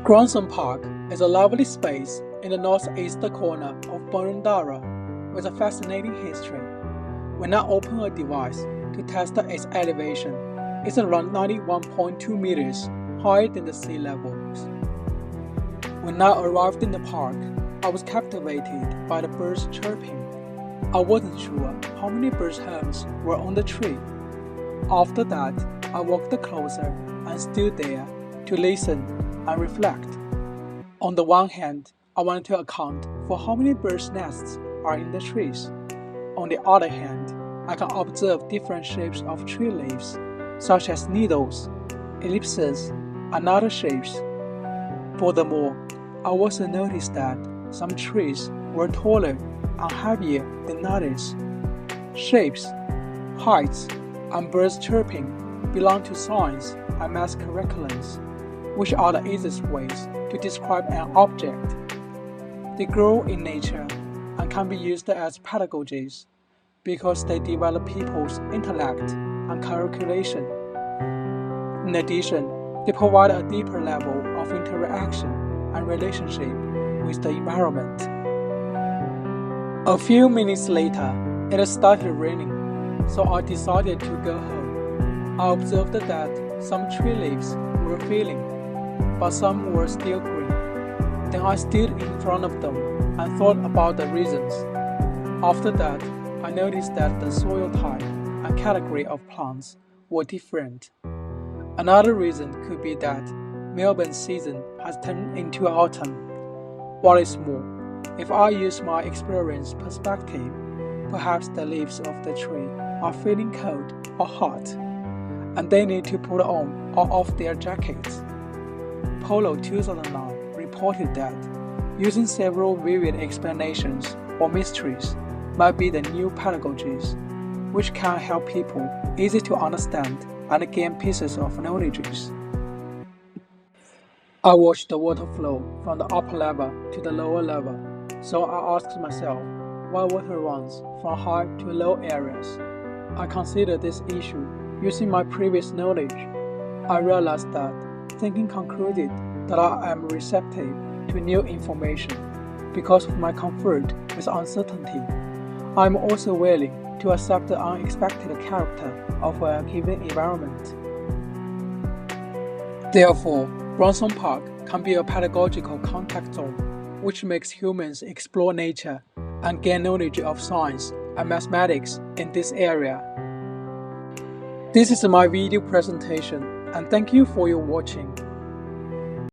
Gronson Park is a lovely space in the northeast corner of Boroondara with a fascinating history. When I open a device to test its elevation, it's around 91.2 meters higher than the sea level. When I arrived in the park, I was captivated by the birds chirping. I wasn't sure how many birds' homes were on the tree. After that, I walked closer and stood there to listen and reflect. On the one hand, I wanted to account for how many birds' nests are in the trees. On the other hand, I can observe different shapes of tree leaves, such as needles, ellipses, and other shapes. Furthermore, I also noticed that some trees were taller and heavier than others. Shapes, heights, and birds chirping belong to science and math curriculums, which are the easiest ways to describe an object. They grow in nature and can be used as pedagogies because they develop people's intellect and calculation. In addition, they provide a deeper level of interaction and relationship with the environment. A few minutes later, it started raining, so I decided to go home. I observed that some tree leaves were failing, but some were still green. Then I stood in front of them and thought about the reasons. After that, I noticed that the soil type and category of plants were different. Another reason could be that Melbourne's season has turned into autumn. What is more, if I use my experience perspective, perhaps the leaves of the tree are feeling cold or hot, and they need to put on or off their jackets. Polo 2009 reported that using several vivid explanations or mysteries might be the new pedagogies, which can help people easy to understand and gain pieces of knowledge. I watched the water flow from the upper level to the lower level, so I asked myself why water runs from high to low areas. I considered this issue using my previous knowledge. I realized that thinking concluded that I am receptive to new information because of my comfort with uncertainty. I am also willing to accept the unexpected character of a given environment. Therefore, Gronson Park can be a pedagogical contact zone which makes humans explore nature and gain knowledge of science and mathematics in this area. This is my video presentation, and thank you for your watching.